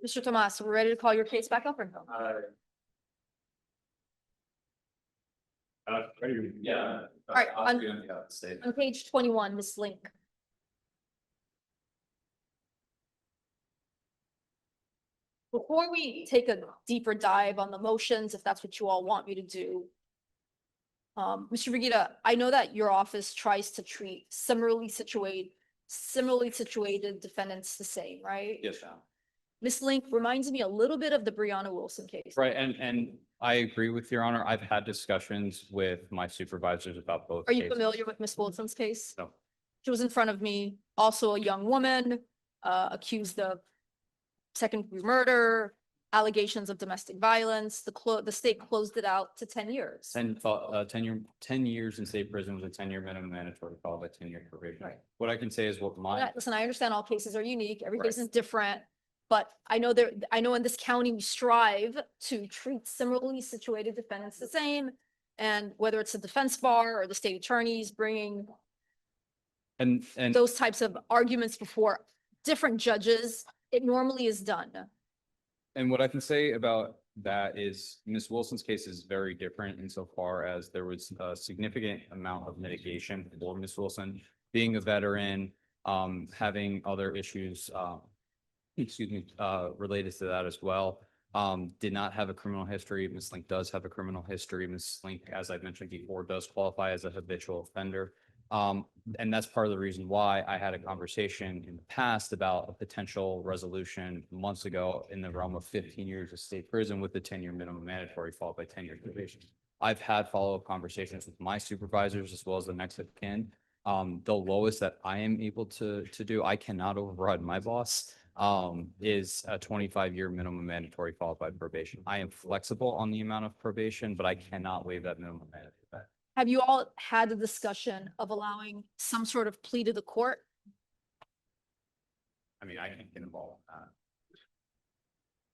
Mr. Tomas, we're ready to call your case back up or no? Yeah. All right, I'll be on the state. On page 21, Ms. Link. Before we take a deeper dive on the motions, if that's what you all want me to do. Mr. Brigida, I know that your office tries to treat similarly situated defendants the same, right? Yes, ma'am. Ms. Link reminds me a little bit of the Breonna Wilson case. Right, and I agree with Your Honor. I've had discussions with my supervisors about both. Are you cases. familiar with Ms. Wilson's case? No. She was in front of me, also a young woman, accused of second-degree murder, allegations of domestic violence. The state closed it out to 10 years. 10 years in state prison with a 10-year minimum mandatory followed by 10-year probation. Right. What I can say is what my, Listen, I understand all cases are unique. Every Right. case is different. But I know in this county, we strive to treat similarly situated defendants the same. And whether it's the defense bar or the state attorneys bringing and those types of arguments before different judges, it normally is done. what I can say about that is Ms. Wilson's case is very different insofar as there was a significant amount of mitigation for Ms. Wilson, being a veteran, having other issues, related to that as well. Did not have a criminal history. Ms. Link does have a criminal history. Ms. Link, as I've mentioned before, does qualify as a habitual offender. And that's part of the reason why I had a conversation in the past about a potential resolution months ago in the realm of 15 years of state prison with the 10-year minimum mandatory followed by 10 years probation. I've had follow-up conversations with my supervisors as well as the next of kin. The lowest that I am able to do, I cannot override my boss, is a 25-year minimum mandatory followed by probation. I am flexible on the amount of probation, but I cannot waive that minimum mandatory. Have you all had a discussion of allowing some sort of plea to the court? I mean, I can get involved in that.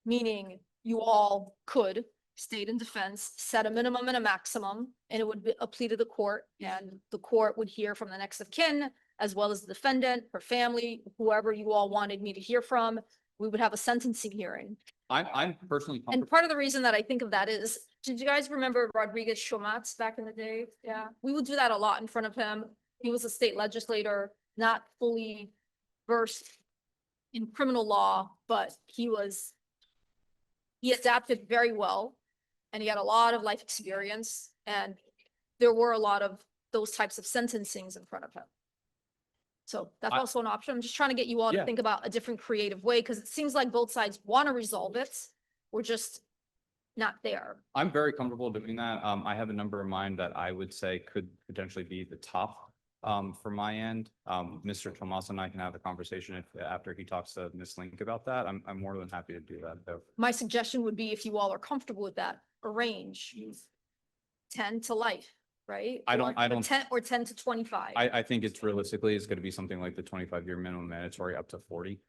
Meaning you all could state in defense, set a minimum and a maximum, and it would be a plea to the court, and the court would hear from the next of kin, as well as the defendant, her family, whoever you all wanted me to hear from. We would have a sentencing hearing. I'm personally And comfortable. part of the reason that I think of that is, did you guys remember Rodriguez Shomatz back in the day? Yeah, we would do that a lot in front of him. He was a state legislator, not fully versed in criminal law, but he adapted very well. And he had a lot of life experience, and there were a lot of those types of sentencings in front of him. So that's also an option. I'm just trying to get you all to Yeah. think about a different creative way, because it seems like both sides want to resolve it. We're just not there. I'm very comfortable doing that. I have a number in mind that I would say could potentially be the top for my end. Mr. Tomas and I can have a conversation after he talks to Ms. Link about that. I'm more than happy to do that though. My suggestion would be, if you all are comfortable with that, a range 10 to life, right? I don't- 10 to 25. I think it's realistically, it's going to be something like the 25-year minimum mandatory up to 40.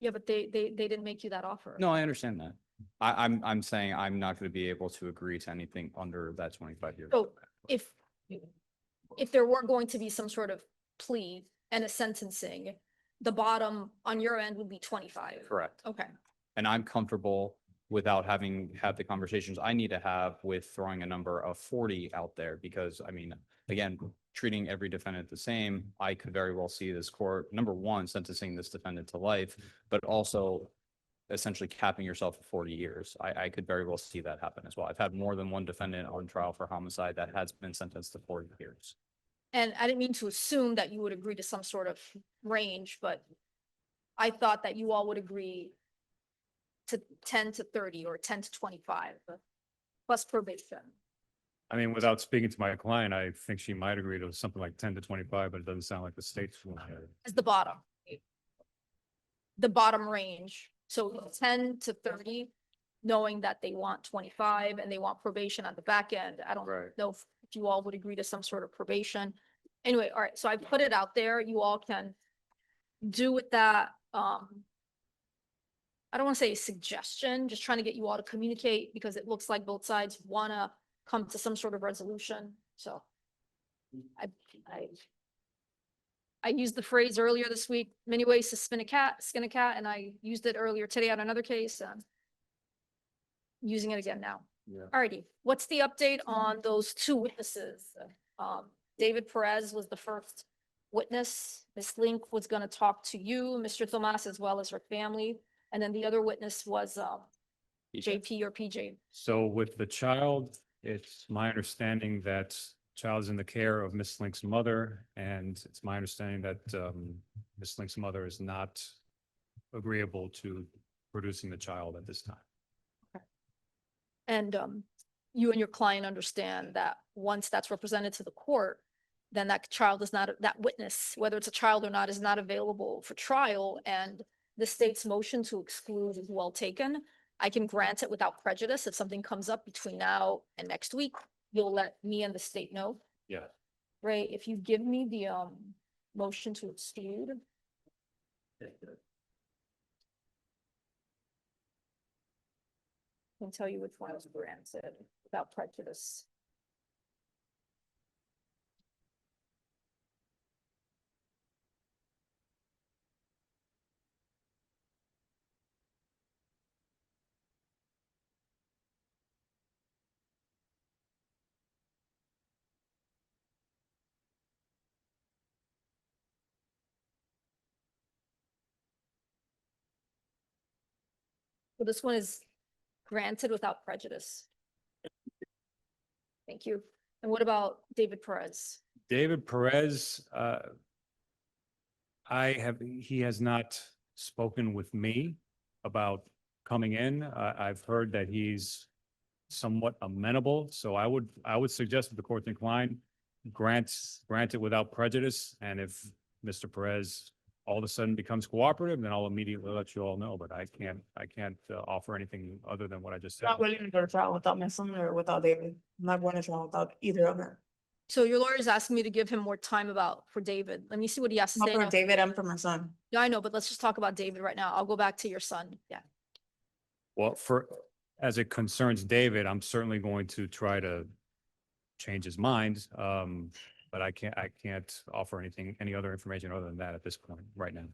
Yeah, but they didn't make you that offer. No, I understand that. I'm saying I'm not going to be able to agree to anything under that 25-year. So if there were going to be some sort of plea and a sentencing, the bottom on your end would be 25. Correct. Okay. And I'm comfortable without having had the conversations I need to have with throwing a number of 40 out there, because I mean, again, treating every defendant the same, I could very well see this court, number one, sentencing this defendant to life, but also essentially capping yourself for 40 years. I could very well see that happen as well. I've had more than one defendant on trial for homicide that has been sentenced to 40 years. And I didn't mean to assume that you would agree to some sort of range, but I thought that you all would agree to 10 to 30 or 10 to 25 plus probation. I mean, without speaking to my client, I think she might agree to something like 10 to 25, but it doesn't sound like the state's. As the bottom. The bottom range. So 10 to 30, knowing that they want 25 and they want probation on the back end. I don't Right. know if you all would agree to some sort of probation. Anyway, all right, so I put it out there. You all can do with that. I don't want to say a suggestion, just trying to get you all to communicate, because it looks like both sides want to come to some sort of resolution. So I used the phrase earlier this week, many ways to skin a cat, and I used it earlier today on another case. Using it again now. Yeah. Alrighty, what's the update on those two witnesses? David Perez was the first witness. Ms. Link was gonna talk to you, Mr. Thomas, as well as her family. And then the other witness was, JP or PJ. So with the child, it's my understanding that child is in the care of Miss Link's mother, and it's my understanding that Miss Link's mother is not agreeable to producing the child at this time. And you and your client understand that once that's represented to the court, then that child is not, that witness, whether it's a child or not, is not available for trial, and the state's motion to exclude is well taken. I can grant it without prejudice. If something comes up between now and next week, you'll let me and the state know. Yeah. Ray, if you give me the motion to exclude. I can tell you which one is granted without prejudice. So this one is granted without prejudice. Thank you. And what about David Perez? David Perez, he has not spoken with me about coming in. I've heard that he's somewhat amenable, so I would suggest that the court's inclined, grant it without prejudice, and if Mr. Perez all of a sudden becomes cooperative, then I'll immediately let you all know, but I can't offer anything other than what I just said. Not willing to go to trial without Miss Lin or without David. I'm not going to trial without either of them. So your lawyer's asking me to give him more time for David. Let me see what he has to Not say. for now. David and for my son. Yeah, I know, but let's just talk about David right now. I'll go back to your son. Yeah. Well, as it concerns David, I'm certainly going to try to change his mind. But I can't offer any other information other than that at this point, right now.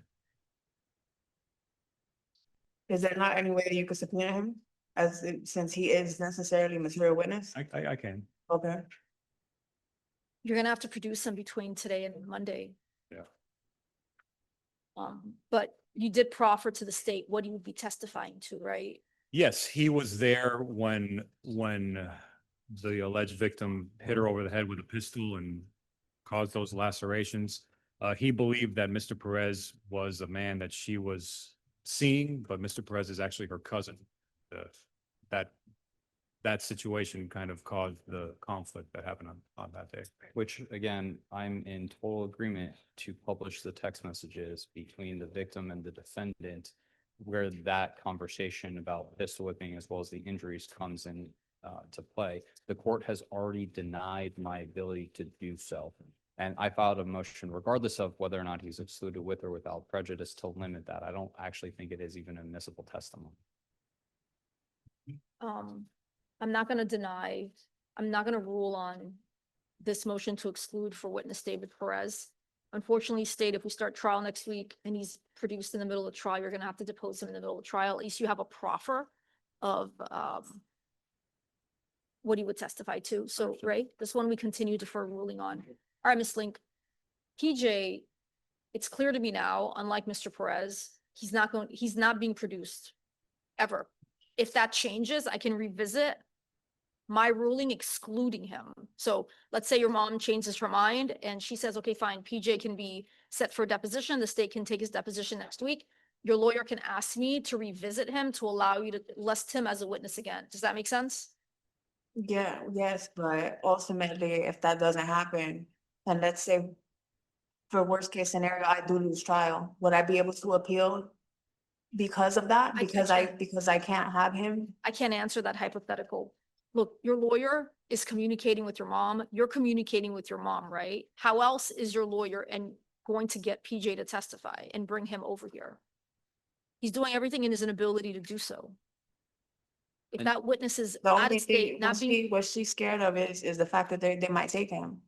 Is there not any way that you could subpoena him since he is necessarily a material witness? I can. Okay. You're gonna have to produce him between today and Monday. Yeah. But you did proffer to the state what he would be testifying to, right? Yes, he was there when the alleged victim hit her over the head with a pistol and caused those lacerations. He believed that Mr. Perez was a man that she was seeing, but Mr. Perez is actually her cousin. That situation kind of caused the conflict that happened on that day. Which, again, I'm in total agreement to publish the text messages between the victim and the defendant, where that conversation about pistol whipping as well as the injuries comes in to play. The court has already denied my ability to do so. And I filed a motion regardless of whether or not he's excluded with or without prejudice to limit that. I don't actually think it is even admissible testimony. I'm not gonna rule on this motion to exclude for witness David Perez. Unfortunately, state, if we start trial next week and he's produced in the middle of trial, you're gonna have to depose him in the middle of trial. At least you have a proffer of what he would testify to. So, Ray, this one we continue to defer ruling on. All right, Ms. Link. PJ, it's clear to me now, unlike Mr. Perez, he's not being produced ever. If that changes, I can revisit my ruling excluding him. So let's say your mom changes her mind and she says, okay, fine, PJ can be set for a deposition. The state can take his deposition next week. Your lawyer can ask me to revisit him to allow you to list him as a witness again. Does that make sense? Yeah, yes, but ultimately, if that doesn't happen, and let's say for worst case scenario, I do lose trial, would I be able to appeal because of that? I Because I can't have him? I can't answer that hypothetical. Look, your lawyer is communicating with your mom. You're communicating with your mom, right? How else is your lawyer going to get PJ to testify and bring him over here? He's doing everything in his inability to do so. If And that witness is The out only of state, thing, not being, what she's scared of is the fact that they might take him.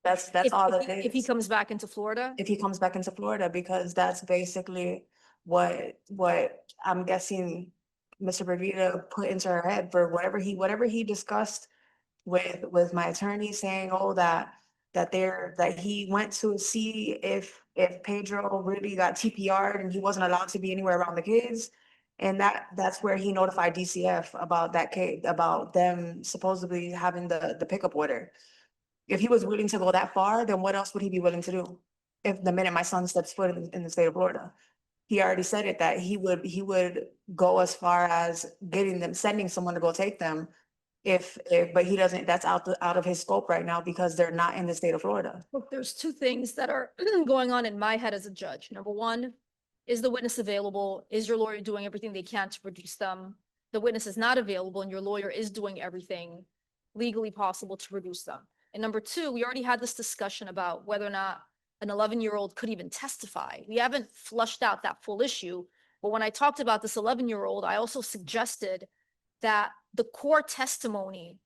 That's If, all if it he- if he is. comes back into Florida? If he comes back into Florida, because that's basically what I'm guessing Mr. Bervita put into her head for whatever he discussed with my attorney saying, oh, that he went to see if Pedro really got TPR'd and he wasn't allowed to be anywhere around the kids. And that's where he notified DCF about that case, about them supposedly having the pickup order. If he was willing to go that far, then what else would he be willing to do? If the minute my son steps foot in the state of Florida, he already said it, that he would go as far as sending someone to go take them. But he doesn't, that's out of his scope right now because they're not in the state of Florida. Look, there's two things that are going on in my head as a judge. Number one, is the witness available? Is your lawyer doing everything they can to produce them? The witness is not available and your lawyer is doing everything legally possible to produce them. And number two, we already had this discussion about whether or not an 11-year-old could even testify. We haven't flushed out that full issue. But when I talked about this 11-year-old, I also suggested that the core testimony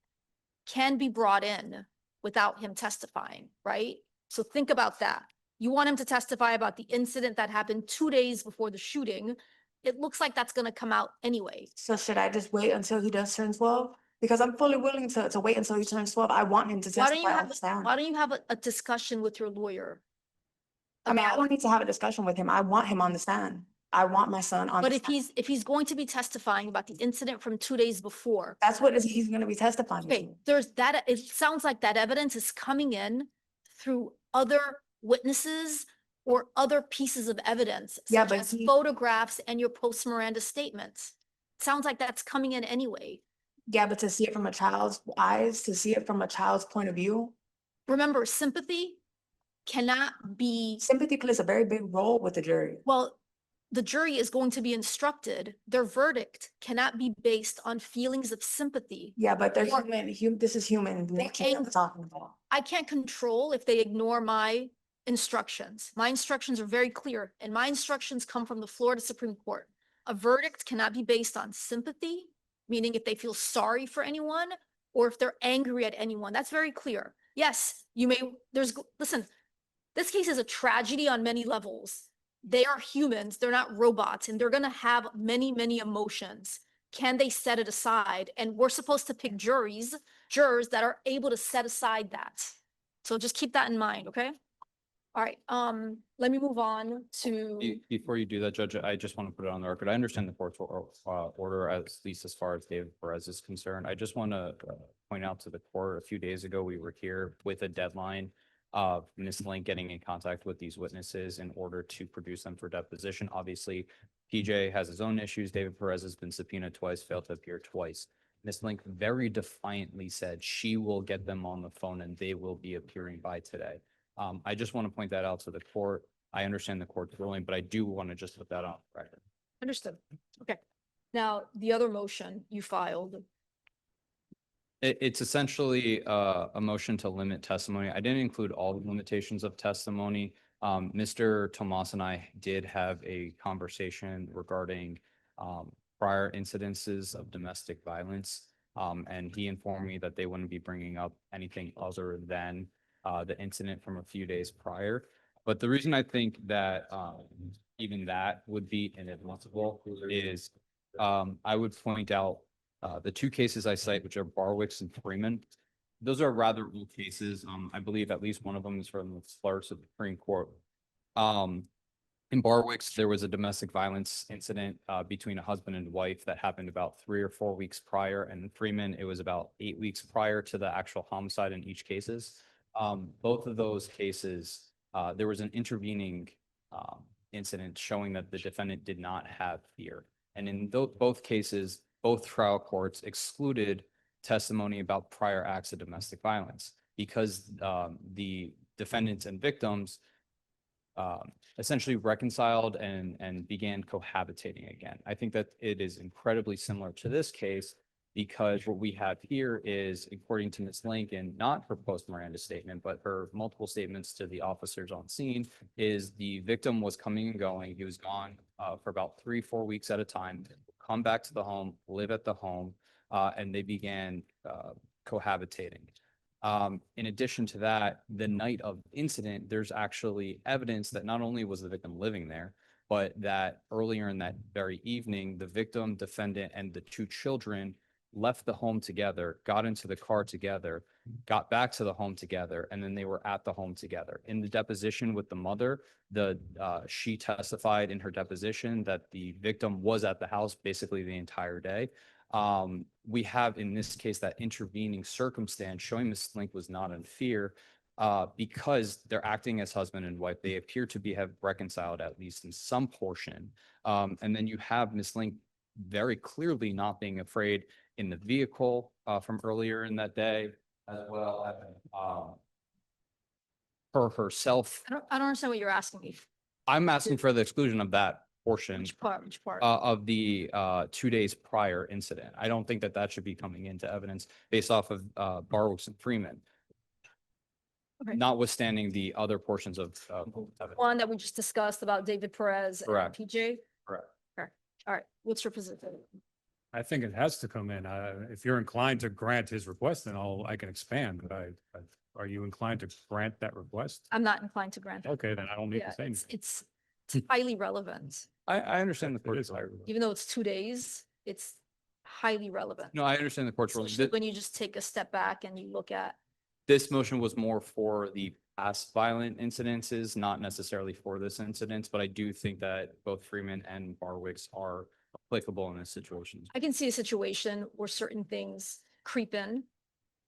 can be brought in without him testifying, right? So think about that. You want him to testify about the incident that happened 2 days before the shooting. It looks like that's going to come out anyway. So should I just wait until he does turn 12? Because I'm fully willing to wait until he turns 12. I want him to Why don't you testify on have, the stand. why don't you have a discussion with your lawyer? I mean, I about- don't need to have a discussion with him. I want him on the stand. I want my son on But the if stand. if he's going to be testifying about the incident from 2 days before, That's what he's gonna be testifying okay, to. there's that, it sounds like that evidence is coming in through other witnesses or other pieces of evidence, Yeah, such but as he- photographs and your post Miranda statements. Sounds like that's coming in anyway. Yeah, but to see it from a child's eyes, to see it from a child's point of view, Remember, sympathy cannot be, sympathy plays a very big role with the jury. well, the jury is going to be instructed, their verdict cannot be based on feelings of sympathy. Yeah, but they're Or- this is human nature that ang- we're talking about. I can't control if they ignore my instructions. My instructions are very clear, and my instructions come from the Florida Supreme Court. A verdict cannot be based on sympathy, meaning if they feel sorry for anyone or if they're angry at anyone. That's very clear. Yes, you may, listen, this case is a tragedy on many levels. They are humans, they're not robots, and they're gonna have many, many emotions. Can they set it aside? And we're supposed to pick jurors that are able to set aside that. So just keep that in mind, okay? All right, let me move on to, Before you do that, Judge, I just want to put it on the record. I understand the court's order, at least as far as David Perez is concerned. I just want to point out to the court, a few days ago, we were here with a deadline of Ms. Link getting in contact with these witnesses in order to produce them for deposition. Obviously, PJ has his own issues. David Perez has been subpoenaed twice, failed to appear twice. Ms. Link very defiantly said she will get them on the phone and they will be appearing by today. I just want to point that out to the court. I understand the court's ruling, but I do want to just put that on record. understood, okay. Now, the other motion you filed, It's essentially a motion to limit testimony. I didn't include all the limitations of testimony. Mr. Tomas and I did have a conversation regarding prior incidences of domestic violence. And he informed me that they wouldn't be bringing up anything other than the incident from a few days prior. But the reason I think that even that would be inadmissible is I would point out the two cases I cite, which are Barwicks and Freeman. Those are rather old cases. I believe at least one of them is from the Florida Supreme Court. In Barwicks, there was a domestic violence incident between a husband and wife that happened about 3 or 4 weeks prior. And in Freeman, it was about 8 weeks prior to the actual homicide in each cases. Both of those cases, there was an intervening incident showing that the defendant did not have fear. And in both cases, both trial courts excluded testimony about prior acts of domestic violence because the defendants and victims essentially reconciled and began cohabitating again. I think that it is incredibly similar to this case because what we have here is, according to Ms. Lincoln, not her post-Miranda statement, but her multiple statements to the officers on scene, is the victim was coming and going. He was gone for about 3-4 weeks at a time, come back to the home, live at the home, and they began cohabitating. In addition to that, the night of incident, there's actually evidence that not only was the victim living there, but that earlier in that very evening, the victim, defendant, and the two children left the home together, got into the car together, got back to the home together, and then they were at the home together. In the deposition with the mother, she testified in her deposition that the victim was at the house basically the entire day. We have in this case that intervening circumstance showing Ms. Link was not in fear because they're acting as husband and wife. They appear to have reconciled at least in some portion. And then you have Ms. Link very clearly not being afraid in the vehicle from earlier in that day, as well as her herself. I don't understand what you're asking me. I'm asking for the exclusion of that portion Which part, which part? of the 2 days prior incident. I don't think that should be coming into evidence based off of Barwicks and Freeman. Okay. Notwithstanding the other portions of evidence. One that we just discussed about David Perez and Correct. PJ? Correct. All right, what's your position? I think it has to come in. If you're inclined to grant his request, then I can expand, but are you inclined to grant that request? I'm not inclined to grant. it. Okay, then I don't need Yeah, to say anything. it's highly relevant. I understand the It court's is highly relevant. Even though it's 2 days, it's highly relevant. No, I understand the court's ruling. Especially when you just take a step back and you look at, This motion was more for the past violent incidences, not necessarily for this incident, but I do think that both Freeman and Barwicks are applicable in this situation. I can see a situation where certain things creep in.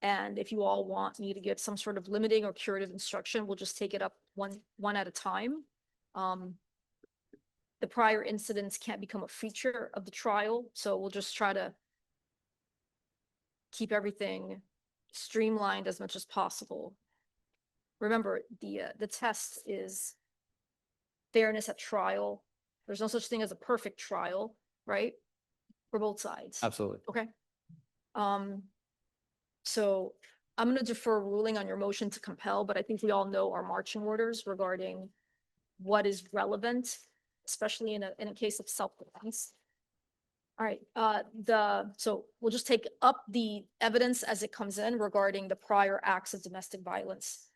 And if you all want me to give some sort of limiting or curative instruction, we'll just take it up one at a time. The prior incidents can't become a feature of the trial, so we'll just try to keep everything streamlined as much as possible. Remember, the test is fairness at trial. There's no such thing as a perfect trial, right? For both sides. Absolutely. Okay. So I'm gonna defer ruling on your motion to compel, but I think we all know our marching orders regarding what is relevant, especially in a case of self-defense. All right, so we'll just take up the evidence as it comes in regarding the prior acts of domestic violence.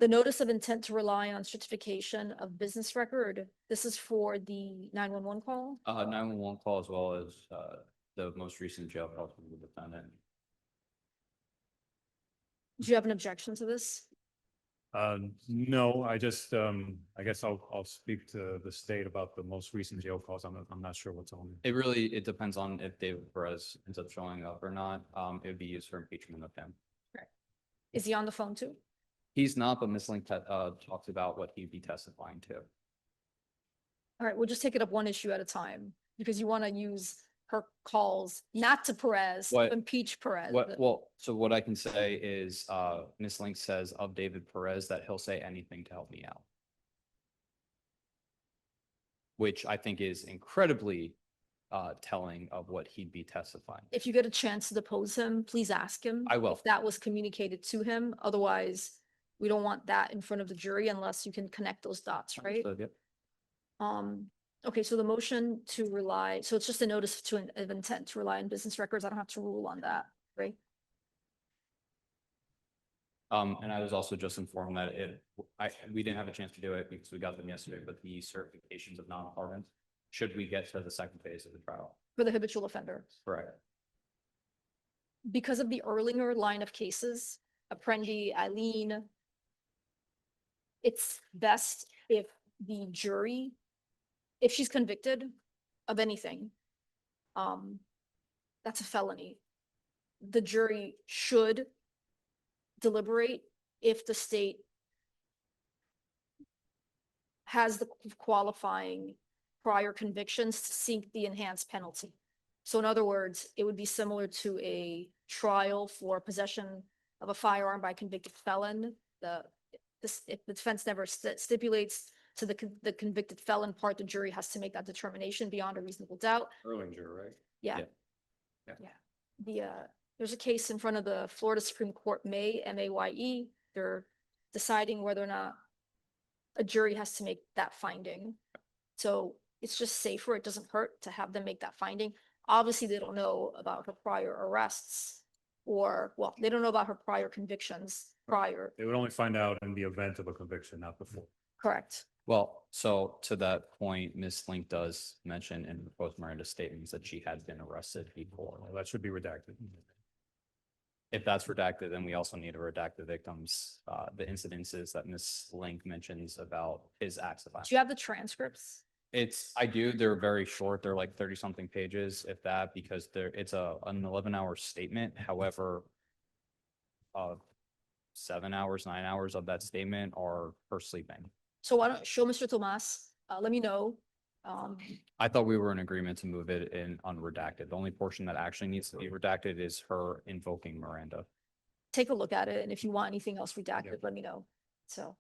The notice of intent to rely on certification of business record. This is for the 911 call. 911 call as well as the most recent jail call from the defendant. Do you have an objection to this? No, I just, I guess I'll speak to the state about the most recent jail calls. I'm not sure what's on. It depends on if David Perez ends up showing up or not. It would be used for impeachment of him. Is he on the phone too? He's not, but Ms. Link talks about what he'd be testifying to. All right, we'll just take it up one issue at a time because you want to use her calls, not to Perez, to What- impeach Perez. So what I can say is, Ms. Link says of David Perez that he'll say anything to help me out. Which I think is incredibly telling of what he'd be testifying. If you get a chance to depose him, please ask him. I will. If that was communicated to him. Otherwise, we don't want that in front of the jury unless you can connect those dots, right? Understood, yep. Okay, so the motion to rely, so it's just a notice of intent to rely on business records. I don't have to rule on that, right? And I was also just informed that we didn't have a chance to do it because we got them yesterday, but the certifications of non-pardons, should we get to the second phase of the trial? For the habitual offender. Correct. Because of the earlier line of cases, Apprendi, Eileen, it's best if the jury, if she's convicted of anything, that's a felony. The jury should deliberate if the state has the qualifying prior convictions to seek the enhanced penalty. So in other words, it would be similar to a trial for possession of a firearm by a convicted felon. If the defense never stipulates to the convicted felon part, the jury has to make that determination beyond a reasonable doubt. Erlinger, right? Yeah. Yeah. There's a case in front of the Florida Supreme Court, Maye. They're deciding whether or not a jury has to make that finding. So it's just safer. It doesn't hurt to have them make that finding. Obviously, they don't know about her prior arrests. or, well, they don't know about her prior convictions prior, They would only find out in the event of a conviction, not before. correct? Well, so to that point, Ms. Link does mention in the post Miranda statements that she had been arrested before. Well, that should be redacted. If that's redacted, then we also need to redact the victims, the incidences that Ms. Link mentions about his acts of Do violence. you have the transcripts? I do, they're very short, they're like 30-something pages, if that, because it's an 11-hour statement, however, 7 hours, 9 hours of that statement are her sleeping. So why don't, show Mr. Tomas, let me know. I thought we were in agreement to move it in unredacted. The only portion that actually needs to be redacted is her invoking Miranda. Take a look at it, and if you want anything else redacted, Yep. let me know. So,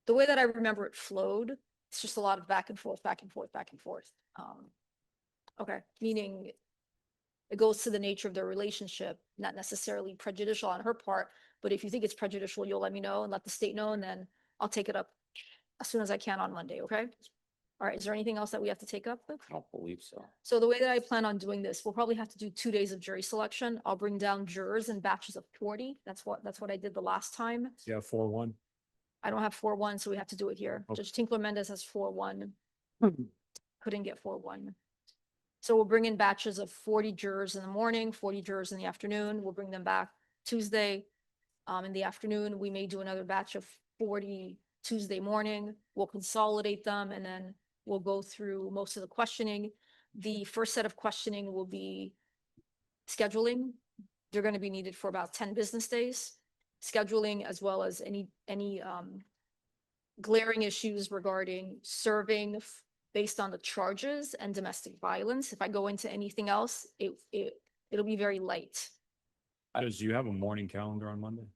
the way that I remember it flowed, it's just a lot of back and forth, back and forth, back and forth. Okay, meaning it goes to the nature of their relationship, not necessarily prejudicial on her part, but if you think it's prejudicial, you'll let me know and let the state know, and then I'll take it up as soon as I can on Monday, okay? All right, is there anything else that we have to take up? I don't believe so. So the way that I plan on doing this, we'll probably have to do 2 days of jury selection. I'll bring down jurors in batches of 40. That's what I did the last time. Yeah, 4-1. I don't have 4-1, so we have to do it here. Okay. Judge Tinkler Mendez has 4-1. Couldn't get 4-1. So we'll bring in batches of 40 jurors in the morning, 40 jurors in the afternoon. We'll bring them back Tuesday. In the afternoon, we may do another batch of 40 Tuesday morning. We'll consolidate them, and then we'll go through most of the questioning. The first set of questioning will be scheduling. They're going to be needed for about 10 business days. Scheduling, as well as any glaring issues regarding serving based on the charges and domestic violence. If I go into anything else, it'll be very light. Does you have a morning calendar on Monday?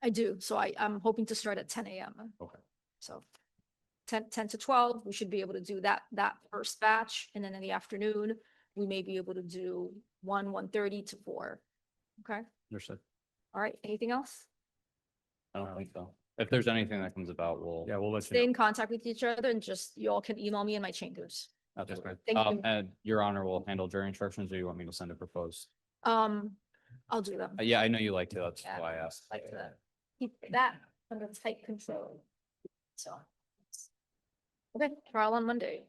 I do. So I'm hoping to start at 10 a.m. Okay. So 10 to 12, we should be able to do that first batch. And then in the afternoon, we may be able to do 1:30 to 4. Okay. Understood. All right. Anything else? I don't think so. If there's anything that comes about, Yeah, we'll let Stay you in know. contact with each other, and just, you all can email me in my chambers. That's Okay. okay. Thank you. And Your Honor will handle jury instructions, or you want me to send a proposed? I'll do them. Yeah, I know you like to, that's Yeah, why I asked. Like to keep that under tight control. So. Okay, trial on Monday.